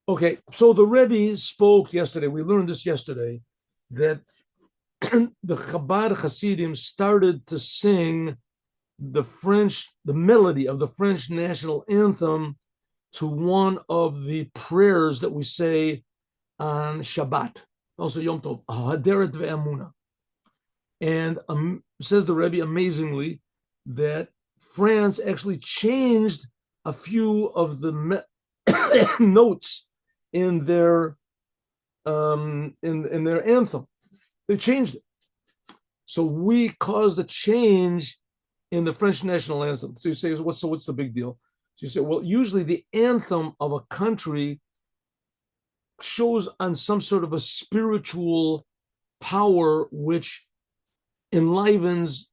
Okay, so the Rebbe spoke yesterday. We learned this yesterday that the Chabad Hasidim started to sing the melody of the French national anthem to one of the prayers that we say on Shabbat, also Yom Tov, Haderet ve'Amuna. And says the Rebbe amazingly that France actually changed a few of the notes in their in their anthem. They changed it. So we caused a change in the French national anthem. So you say, what's the big deal? So you say, well, usually the anthem of a country shows on some sort of a spiritual power which enlivens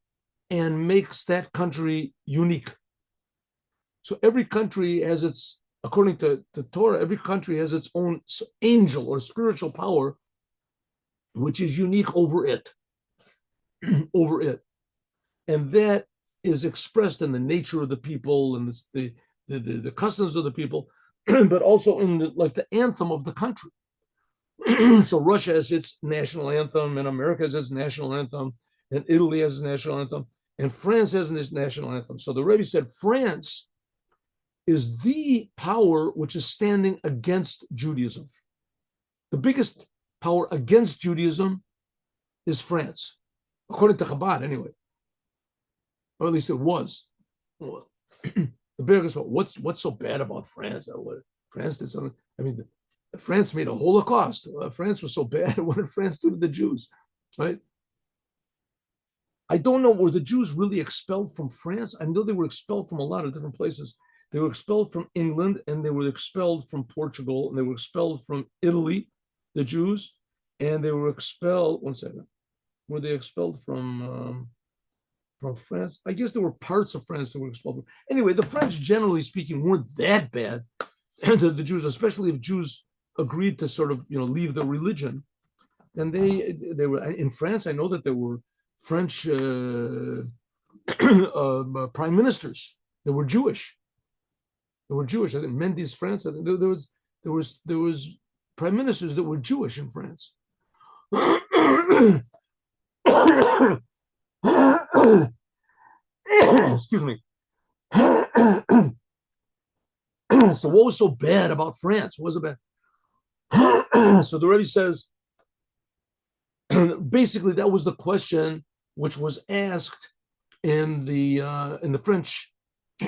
and makes that country unique. So every country has its, according to the Torah, every country has its own angel or spiritual power, which is unique over it, over it. And that is expressed in the nature of the people and the customs of the people, but also in the anthem of the country. So Russia has its national anthem, and America has its national anthem, and Italy has its national anthem, and France has its national anthem. So the Rebbe said France is the power which is standing against Judaism. The biggest power against Judaism is France, according to Chabad, anyway, or at least it was. Well, the biggest one. What's so bad about France? France did something. I mean, France made a Holocaust. France was so bad. What did France do to the Jews? Right? I don't know. Were the Jews really expelled from France? I know they were expelled from a lot of different places. They were expelled from England, and they were expelled from Portugal, and they were expelled from Italy, the Jews, and they were expelled. One second. Were they expelled from France? I guess there were parts of France that were expelled. Anyway, the French, generally speaking, weren't that bad to the Jews, especially if Jews agreed to sort of leave their religion. And they were in France. I know that there were French prime ministers that were Jewish. They were Jewish. I think Mendes, France. I think there was prime ministers that were Jewish in France. Excuse me. So what was so bad about France? What was it bad? So the Rebbe says, basically, that was the question which was asked in the French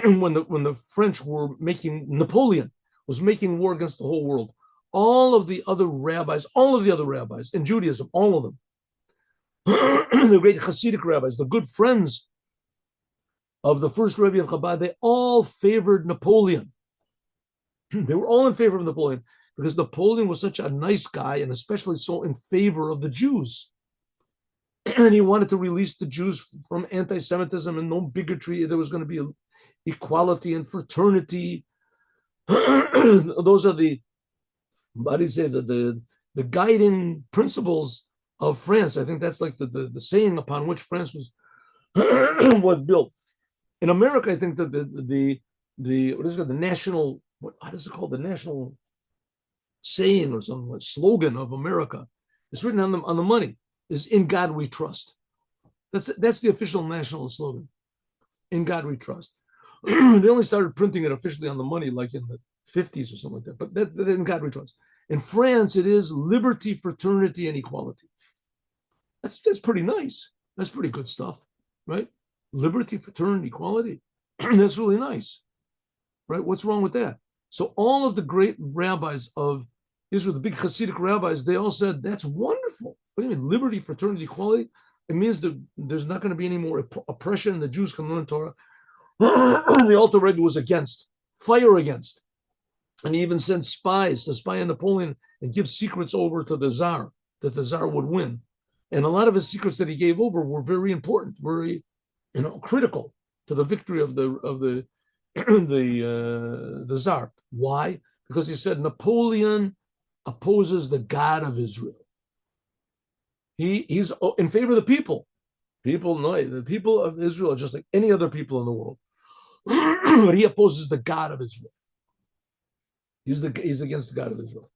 when the French were Napoleon was making war against the whole world. All of the other rabbis in Judaism, all of them, the great Hasidic rabbis, the good friends of the first Rebbe of Chabad, they all favored Napoleon. They were all in favor of Napoleon because Napoleon was such a nice guy, and especially so in favor of the Jews. And he wanted to release the Jews from anti-Semitism and no bigotry. There was going to be equality and fraternity. Those are the guiding principles of France. I think that's like the saying upon which France was was built. In America, I think that the what is it, the national, how does it called, the national saying or something, like slogan of America, it's written on the money, is "In God We Trust." That's the official national slogan. In God we trust. They only started printing it officially on the money like in the 50s or something like that. But that in God we trust. In France, it is liberty, fraternity, and equality. That's pretty nice. That's pretty good stuff, right? Liberty, fraternity, equality. That's really nice, right? What's wrong with that? So all of the great rabbis of Israel, the big Hasidic rabbis, they all said, that's wonderful. What do you mean, liberty, fraternity, equality? It means that there's not going to be any more oppression. The Jews can learn Torah. The Alter Rebbe was against, fire against. And he even sent spies to spy on Napoleon and give secrets over to the Tsar, that the Tsar would win. And a lot of his secrets that he gave over were very important, very critical to the victory of the Tsar. Why? Because he said Napoleon opposes the God of Israel. He's in favor of the people. People know the people of Israel are just like any other people in the world. But he opposes the God of Israel. He's against the God of Israel.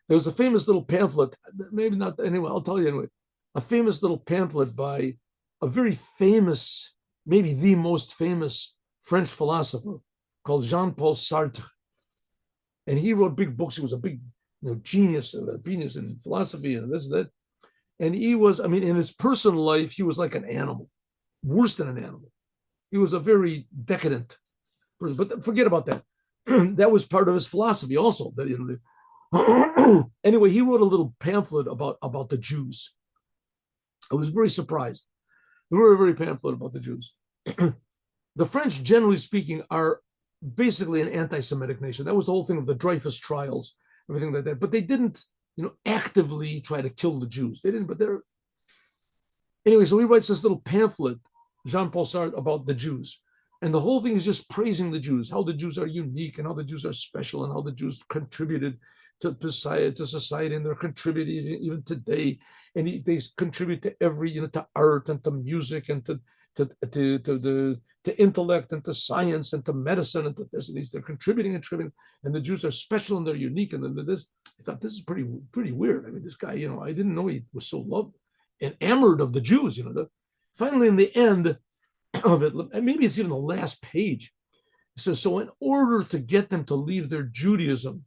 There was a famous little pamphlet, maybe not anyway, I'll tell you anyway, a famous little pamphlet by a very famous, maybe the most famous French philosopher called Jean-Paul Sartre. And he wrote big books. He was a big genius in philosophy and this and that. And he was, I mean, in his personal life, he was like an animal, worse than an animal. He was a very decadent person. But forget about that. That was part of his philosophy also. That, anyway, he wrote a little pamphlet about the Jews. I was very surprised. He wrote a very pamphlet about the Jews. The French, generally speaking, are basically an anti-Semitic nation. That was the whole thing of the Dreyfus trials, everything like that. But they didn't, actively try to kill the Jews. They didn't, but they're... Anyway, so he writes this little pamphlet, Jean-Paul Sartre, about the Jews. And the whole thing is just praising the Jews, how the Jews are unique and how the Jews are special and how the Jews contributed to society, and they're contributing even today. And they contribute to every, to art and to music and to intellect and to science and to medicine and to this and these. They're contributing, and the Jews are special and they're unique. And then this, I thought, this is pretty weird. I mean, this guy, I didn't know he was so loved and enamored of the Jews. Finally, in the end of it, and maybe it's even the last page, it says, so in order to get them to leave their Judaism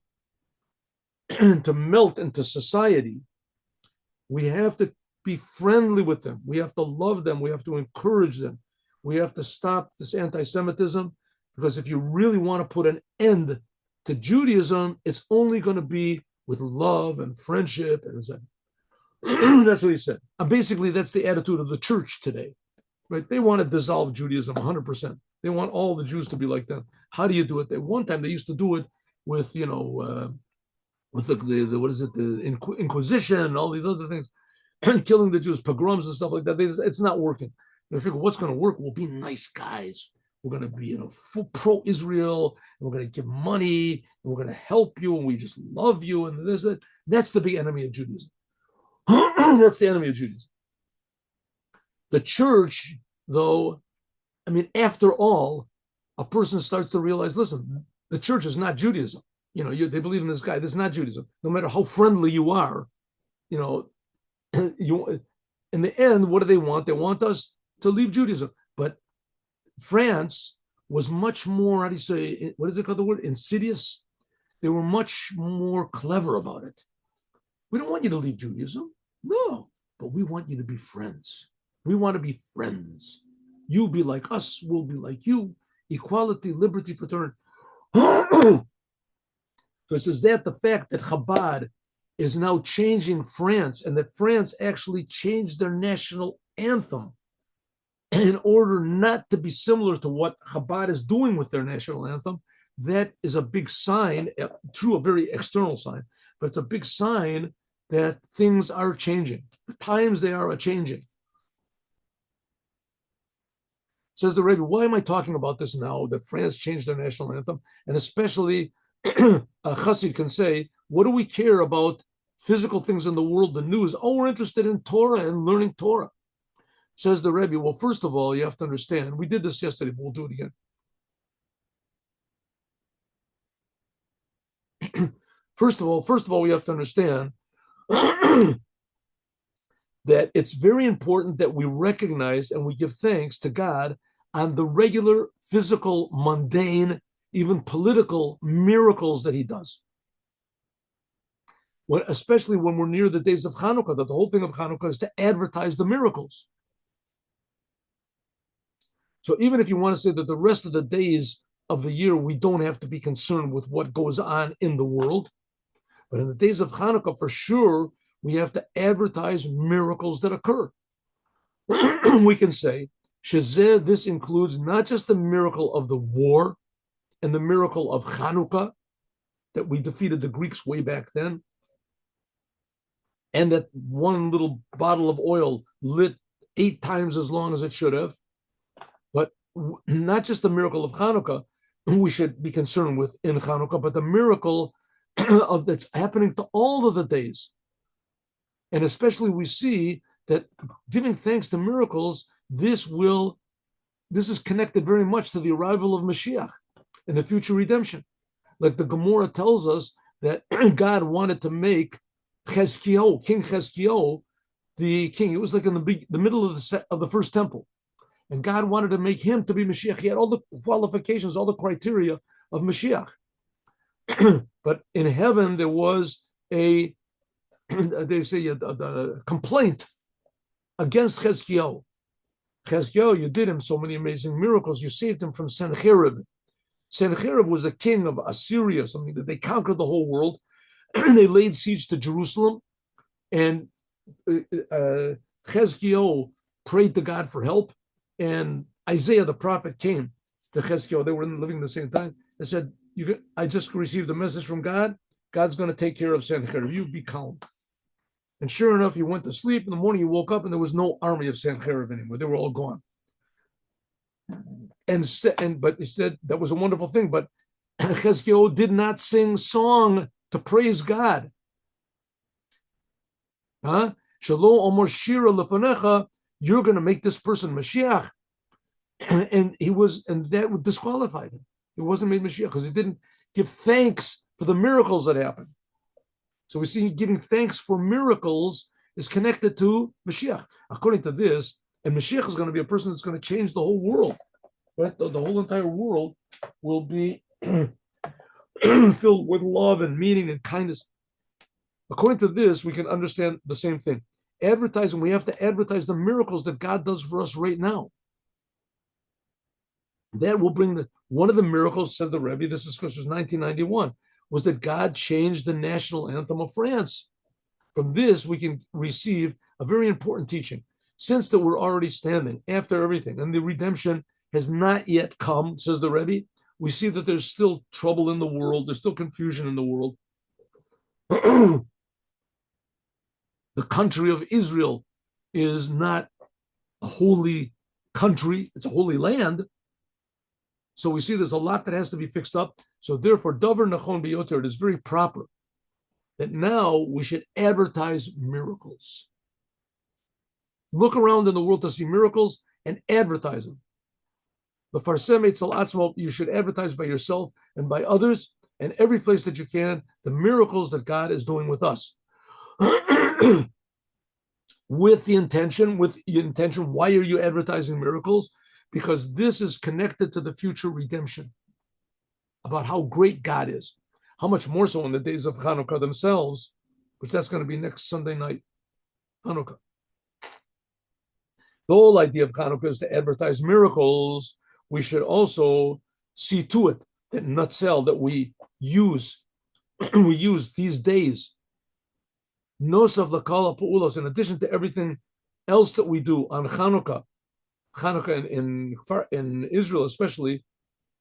and to melt into society, we have to be friendly with them. We have to love them. We have to encourage them. We have to stop this anti-Semitism, because if you really want to put an end to Judaism, it's only going to be with love and friendship. And that's what he said. And basically, that's the attitude of the church today, right? They want to dissolve Judaism 100%. They want all the Jews to be like them. How do you do it? At one time, they used to do it with, with the what is it, the Inquisition and all these other things, killing the Jews, pogroms and stuff like that. It's not working. They figure what's going to work? We'll be nice guys. We're going to be, full pro-Israel, and we're going to give money, and we're going to help you, and we just love you, and this, that. That's the big enemy of Judaism. That's the enemy of Judaism. The church, though, I mean, after all, a person starts to realize, listen, the church is not Judaism. They believe in this guy. This is not Judaism. No matter how friendly you are, you in the end, what do they want? They want us to leave Judaism. But France was much more, how do you say, what is it called, the word? Insidious. They were much more clever about it. We don't want you to leave Judaism. No, but we want you to be friends. We want to be friends. You be like us, we'll be like you. Equality, liberty, fraternity. So it says that the fact that Chabad is now changing France, and that France actually changed their national anthem in order not to be similar to what Chabad is doing with their national anthem, that is a big sign, true, a very external sign, but it's a big sign that things are changing. The times they are changing. Says the Rebbe, why am I talking about this now, that France changed their national anthem? And especially a Chassid can say, what do we care about physical things in the world, the news? Oh, we're interested in Torah and learning Torah. Says the Rebbe, well, first of all, you have to understand, we did this yesterday, but we'll do it again. First of all, we have to understand that it's very important that we recognize and we give thanks to God on the regular, physical, mundane, even political miracles that he does. Especially when we're near the days of Chanuka, that the whole thing of Chanuka is to advertise the miracles. So even if you want to say that the rest of the days of the year, we don't have to be concerned with what goes on in the world, but in the days of Chanuka, for sure, we have to advertise miracles that occur. We can say, Shazeh, this includes not just the miracle of the war and the miracle of Chanuka, that we defeated the Greeks way back then, and that one little bottle of oil lit 8 times as long as it should have, but not just the miracle of Chanuka we should be concerned with in Chanuka, but the miracle of that's happening to all of the days. And especially we see that giving thanks to miracles, this is connected very much to the arrival of Moshiach and the future redemption. Like the Gemara tells us that God wanted to make King Chezkiyahu, the king. It was like in the middle of the first temple. And God wanted to make him to be Mashiach. He had all the qualifications, all the criteria of Mashiach. But in heaven, there was they say a complaint against Chezkiyahu. Chezkiyahu, you did him so many amazing miracles. You saved him from Sennacherib. Sennacherib was the king of Assyria, something that they conquered the whole world. They laid siege to Jerusalem. And Chezkiyahu prayed to God for help. And Isaiah the prophet came to Chezkiyahu. They were living at the same time. They said, I just received a message from God. God's going to take care of Sennacherib. You be calm. And sure enough, he went to sleep. In the morning, he woke up, and there was no army of Sennacherib anymore. They were all gone. But he said that was a wonderful thing. But Chezkiyahu did not sing song to praise God. Shalom Omer Shira Lefanecha. You're going to make this person Mashiach, and that would disqualify him. He wasn't made Mashiach because he didn't give thanks for the miracles that happened. So we see giving thanks for miracles is connected to Mashiach. According to this, and Mashiach is going to be a person that's going to change the whole world. Right? The whole entire world will be filled with love and meaning and kindness. According to this, we can understand the same thing. Advertising, we have to advertise the miracles that God does for us right now. That will bring one of the miracles, said the Rebbe, this is because it was 1991, was that God changed the national anthem of France. From this, we can receive a very important teaching. Since that we're already standing after everything, and the redemption has not yet come, says the Rebbe, we see that there's still trouble in the world, there's still confusion in the world. The country of Israel is not a holy country, it's a holy land. So we see there's a lot that has to be fixed up. So therefore, Dvar Nachon Biyoter, it is very proper that now we should advertise miracles. Look around in the world to see miracles and advertise them. The Farsem Eitzel Atzmo, you should advertise by yourself and by others, and every place that you can, the miracles that God is doing with us. With the intention, why are you advertising miracles? Because this is connected to the future redemption, about how great God is. How much more so in the days of Chanuka themselves, which that's going to be next Sunday night, Chanuka. The whole idea of Chanuka is to advertise miracles. We should also see to it that nutzel that we use these days, Nosav Lakala Pu'ulos, in addition to everything else that we do on Chanuka in Israel especially,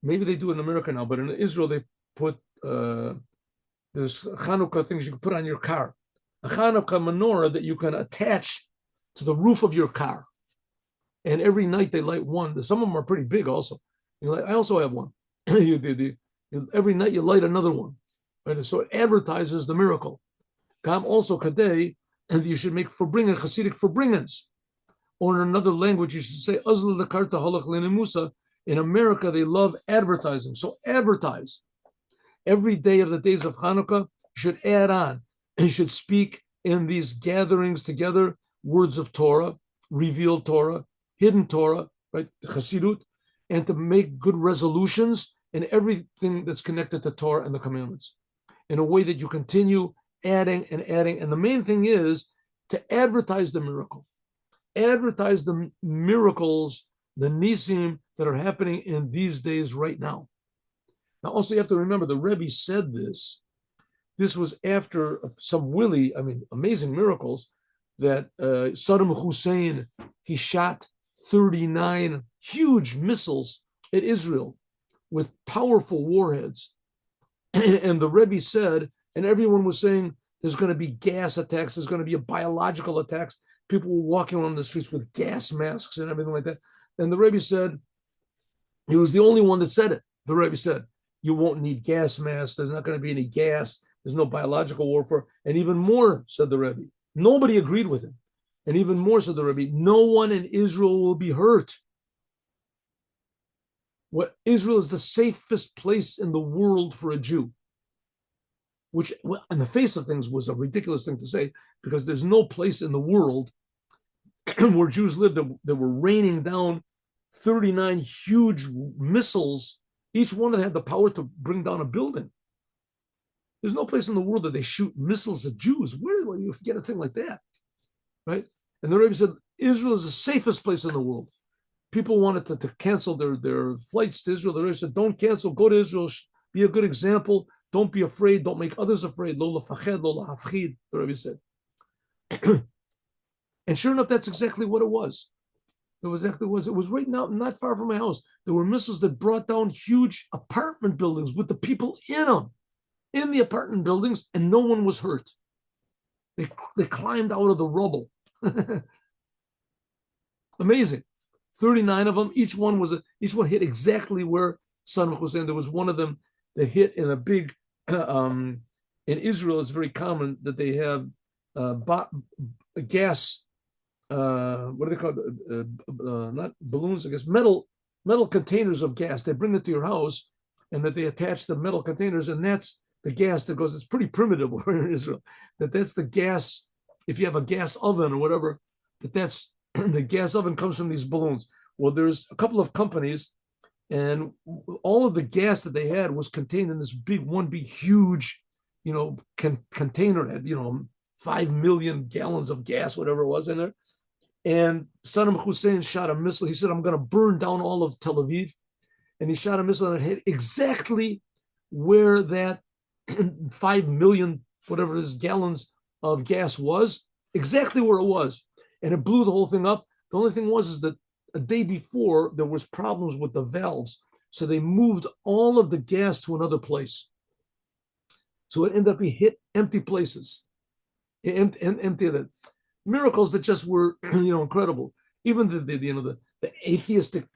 maybe they do in America now, but in Israel they put there's Chanuka things you can put on your car, a Chanuka menorah that you can attach to the roof of your car, and every night they light one. Some of them are pretty big also. I also have one. Every night you light another one, right? So it advertises the miracle. Kam also kadei, and you should make forbringen, Hasidic forbringens. Or in another language, you should say, Azla lekarta halach lenemusa. In America, they love advertising. So advertise. Every day of the days of Hanukkah, you should add on. And you should speak in these gatherings together, words of Torah, revealed Torah, hidden Torah, right? Chassidut, and to make good resolutions in everything that's connected to Torah and the commandments in a way that you continue adding and adding. And the main thing is to advertise the miracle. Advertise the miracles, the nisim that are happening in these days right now. Now, also you have to remember the Rebbe said this. This was after some amazing miracles that Saddam Hussein, he shot 39 huge missiles at Israel with powerful warheads. And the Rebbe said, and everyone was saying, there's going to be gas attacks, there's going to be a biological attacks. People were walking around the streets with gas masks and everything like that. And the Rebbe said, he was the only one that said it. The Rebbe said, you won't need gas masks. There's not going to be any gas. There's no biological warfare. And even more, said the Rebbe. Nobody agreed with him. And even more, said the Rebbe, no one in Israel will be hurt. what Israel is the safest place in the world for a Jew, which on the face of things was a ridiculous thing to say, because there's no place in the world where Jews lived that were raining down 39 huge missiles, each one that had the power to bring down a building. There's no place in the world that they shoot missiles at Jews. Where do you get a thing like that? Right? And the Rebbe said, Israel is the safest place in the world. People wanted to cancel their flights to Israel. The Rebbe said, don't cancel, go to Israel, be a good example. Don't be afraid, don't make others afraid. Lo lafached, lo lahafchid, the Rebbe said. And sure enough, that's exactly what it was. It was exactly what it was. It was right now, not far from my house. There were missiles that brought down huge apartment buildings with the people in them, in the apartment buildings, and no one was hurt. They climbed out of the rubble. Amazing. 39 of them. Each one hit exactly where Saddam Hussein. There was one of them that hit in a big. In Israel, it's very common that they have gas. What are they called? Not balloons, I guess. Metal containers of gas. They bring it to your house, and that they attach the metal containers, and that's the gas that goes. It's pretty primitive over in Israel. That's the gas. If you have a gas oven or whatever, that's the gas oven comes from these balloons. Well, there's a couple of companies, and all of the gas that they had was contained in this big huge, container. Had 5 million gallons of gas, whatever it was in there. And Saddam Hussein shot a missile. He said, I'm going to burn down all of Tel Aviv. And he shot a missile and it hit exactly where that 5 million, whatever it is, gallons of gas was, exactly where it was. And it blew the whole thing up. The only thing is that a day before, there was problems with the valves. So they moved all of the gas to another place. So it ended up being hit empty places. Empty of it. Miracles that just were, incredible. Even the atheistic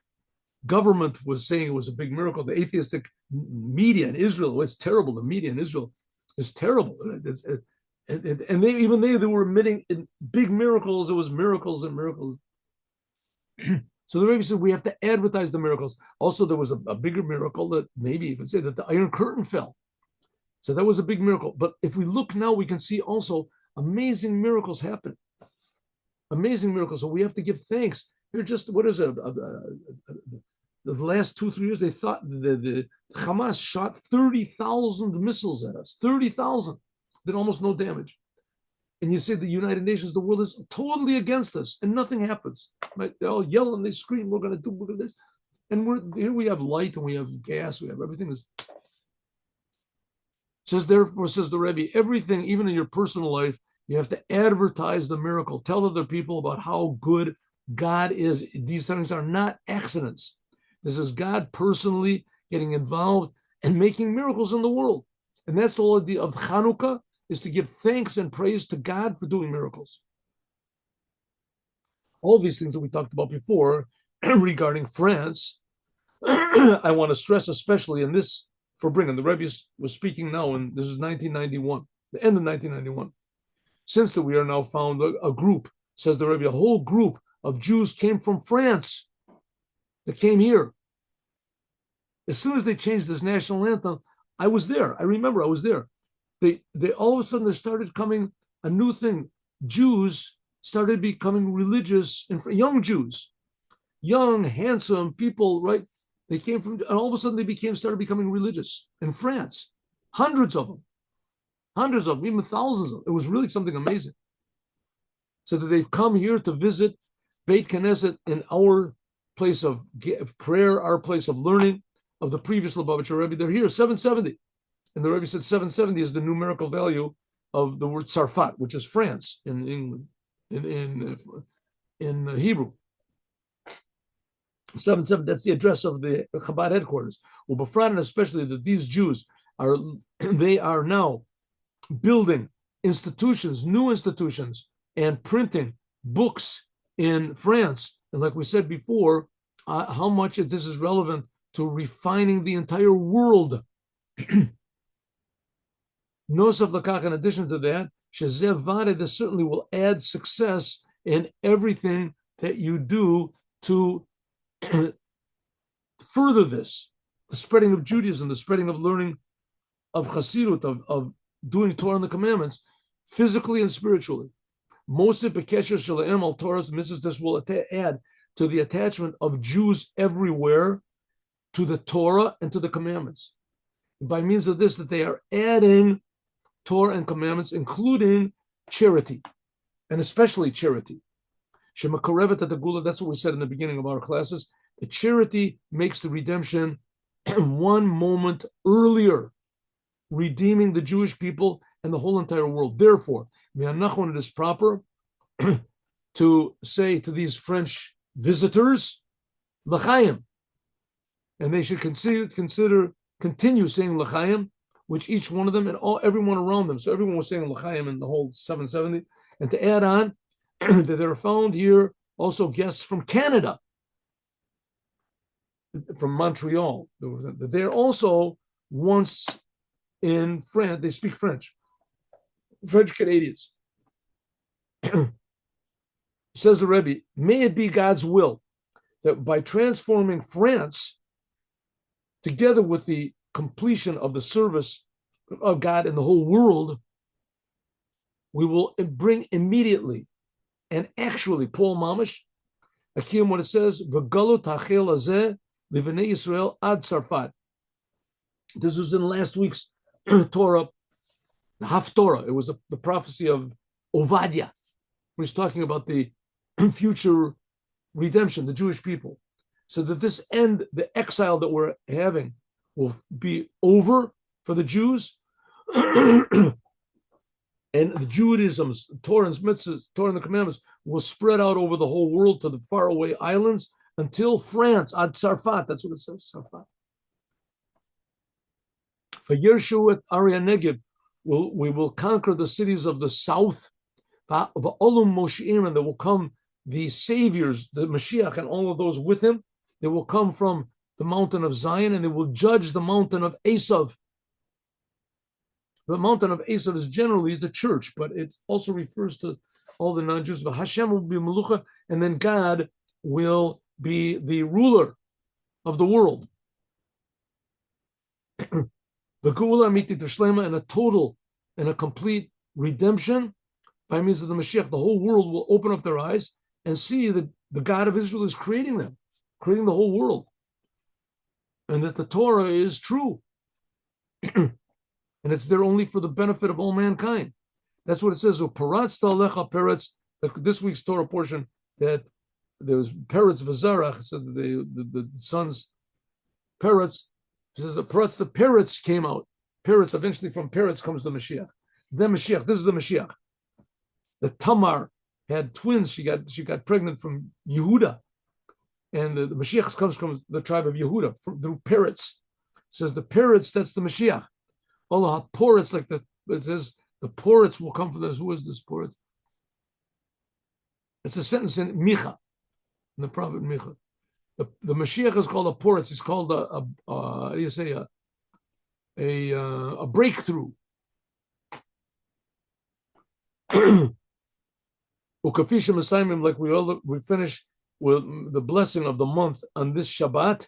government was saying it was a big miracle. The atheistic media in Israel was terrible. The media in Israel is terrible. And they were admitting in big miracles. It was miracles and miracles. So the Rebbe said we have to advertise the miracles. Also, there was a bigger miracle that maybe you could say that the Iron Curtain fell. So that was a big miracle. But if we look now, we can see also amazing miracles happen. Amazing miracles. So we have to give thanks. Here, just what is it? The last 2-3 years, they thought the Hamas shot 30,000 missiles at us. 30,000. Did almost no damage. And you say the United Nations, the world is totally against us, and nothing happens. Right? They all yell and they scream, we're going to do this. And here we have light and we have gas, we have everything. Therefore, says the Rebbe, everything, even in your personal life, you have to advertise the miracle. Tell other people about how good God is. These things are not accidents. This is God personally getting involved and making miracles in the world. And that's the whole idea of Chanuka, is to give thanks and praise to God for doing miracles. All these things that we talked about before regarding France, I want to stress especially in this for bringing. The Rebbe was speaking now, and this is 1991, the end of 1991. Since that we are now found a group, says the Rebbe, a whole group of Jews came from France that came here. As soon as they changed this national anthem, I was there. I remember I was there. They all of a sudden, there started coming a new thing. Jews started becoming religious, and young Jews, young, handsome people, right? They came from, and all of a sudden they started becoming religious in France. Hundreds of them, even thousands of them. It was really something amazing. So that they've come here to visit Beit Knesset in our place of prayer, our place of learning of the previous Lubavitcher Rebbe. They're here, 770. And the Rebbe said 770 is the numerical value of the word Sarfat, which is France in England, in Hebrew. 770, that's the address of the Chabad headquarters. Well, Befrat, especially that these Jews are now building institutions, new institutions, and printing books in France. And like we said before, how much this is relevant to refining the entire world. Nosaf Lakach, in addition to that, Shezeh Vade, this certainly will add success in everything that you do to further this, the spreading of Judaism, the spreading of learning of Chassidut, of doing Torah and the commandments, physically and spiritually. Moshe Bekesher Shalaim al Torah's Mrs. This will add to the attachment of Jews everywhere to the Torah and to the commandments. By means of this, that they are adding Torah and commandments, including charity, and especially charity. Shemakorevet at the GEULA, that's what we said in the beginning of our classes. The charity makes the redemption one moment earlier, redeeming the Jewish people and the whole entire world. Therefore, it is proper to say to these French visitors, L'chaim, and they should continue saying L'chaim, which each one of them and everyone around them. So everyone was saying L'chaim in the whole 770. And to add on, that there are found here also guests from Canada, from Montreal. They're also once in France, they speak French Canadians. Says the Rebbe, may it be God's will that by transforming France, together with the completion of the service of God in the whole world, we will bring immediately and actually, Paul Mamish, Akim, what it says, V'galut hachel hazeh livnei Yisrael ad Tzarfat. This was in last week's Torah, the Haftorah. It was the prophecy of Ovadia, where he's talking about the future redemption, the Jewish people. So that this end, the exile that we're having, will be over for the Jews. And the Judaism, Torah and mitzvahs, Torah and the commandments will spread out over the whole world to the faraway islands until France, ad Tzarfat, that's what it says, Tzarfat. For Yershu at Arya Negev, we will conquer the cities of the south, of Olum Moshiach, and there will come the saviors, the Moshiach, and all of those with him. They will come from the mountain of Zion, and they will judge the mountain of Esav. The mountain of Esav is generally the church, but it also refers to all the non-Jews. Hashem will be Melucha, and then God will be the ruler of the world. The GEULA Amitit V'Shlema, and a total and a complete redemption by means of the Mashiach. The whole world will open up their eyes and see that the God of Israel is creating them, creating the whole world, and that the Torah is true. And it's there only for the benefit of all mankind. That's what it says. This week's Torah portion, that there was Peretz V'Zarach, it says that the sons Peretz, it says that the Peretz came out. Peretz, eventually from Peretz comes the Mashiach. The Mashiach, this is the Mashiach. The Tamar had twins. She got pregnant from Yehuda. And the Mashiach comes from the tribe of Yehuda, through Peretz. It says the Peretz, that's the Mashiach. Allah Poretz, like it says, the Poretz will come from this. Who is this Poretz? It's a sentence in Micha, in the prophet Micha. The Mashiach is called a Poretz. It's called how do you say, a breakthrough. Ukafisha Messiah, like we finish with the blessing of the month on this Shabbat.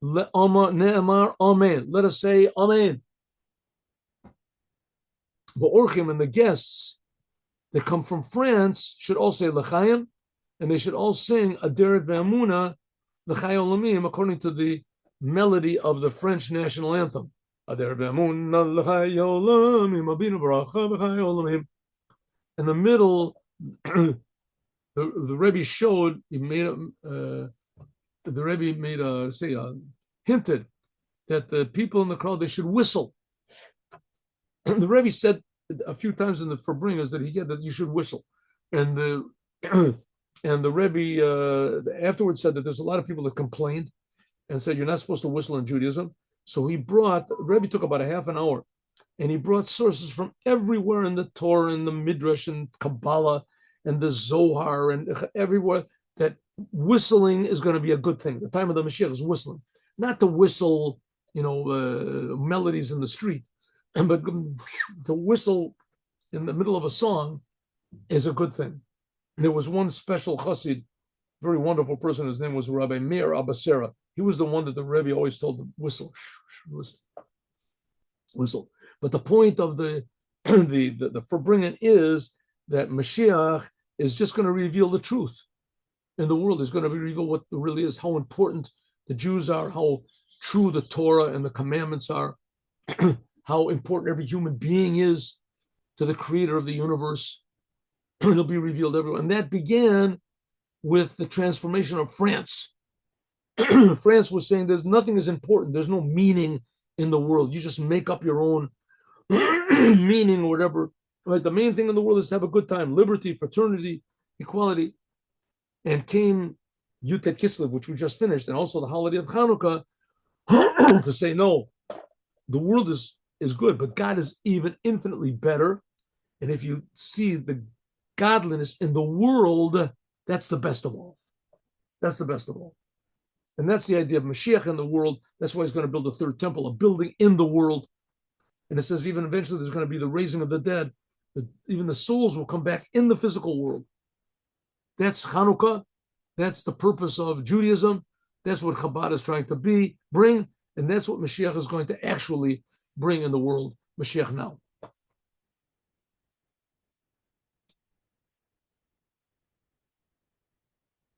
Ne'amar Amen. Let us say Amen. The Orchim and the guests that come from France should all say L'chaim, and they should all sing Aderet Ve'amuna L'chai Olamim according to the melody of the French national anthem. Aderet Ve'amuna L'chai Olamim Abinu Baracha L'chai Olamim. In the middle, the Rebbe showed, hinted that the people in the crowd, they should whistle. The Rebbe said a few times in the Farbringers that you should whistle, and the Rebbe afterwards said that there's a lot of people that complained and said you're not supposed to whistle in Judaism. So Rebbe took about a half an hour, and he brought sources from everywhere in the Torah and the Midrash and Kabbalah and the Zohar and everywhere that whistling is going to be a good thing. The time of the Mashiach is whistling, not to whistle, melodies in the street. But the whistle in the middle of a song is a good thing. There was one special chassid, very wonderful person. His name was Rabbi Meir Abasera. He was the one that the Rebbe always told to whistle, whistle. But the point of the forbringing is that Mashiach is just going to reveal the truth in the world. Is going to reveal what really is, how important the Jews are, how true the Torah and the commandments are, how important every human being is to the creator of the universe. It'll be revealed everywhere. And that began with the transformation of France. France was saying there's nothing is important. There's no meaning in the world. You just make up your own meaning or whatever. Right? The main thing in the world is to have a good time, liberty, fraternity, equality. And came Yutet Kislev, which we just finished, and also the holiday of Chanuka, to say, no, the world is good, but God is even infinitely better. And if you see the godliness in the world, that's the best of all. That's the best of all. And that's the idea of Mashiach in the world. That's why he's going to build a third temple, a building in the world. And it says even eventually there's going to be the raising of the dead. Even the souls will come back in the physical world. That's Chanuka. That's the purpose of Judaism. That's what Chabad is trying to bring. And that's what Mashiach is going to actually bring in the world. Mashiach now.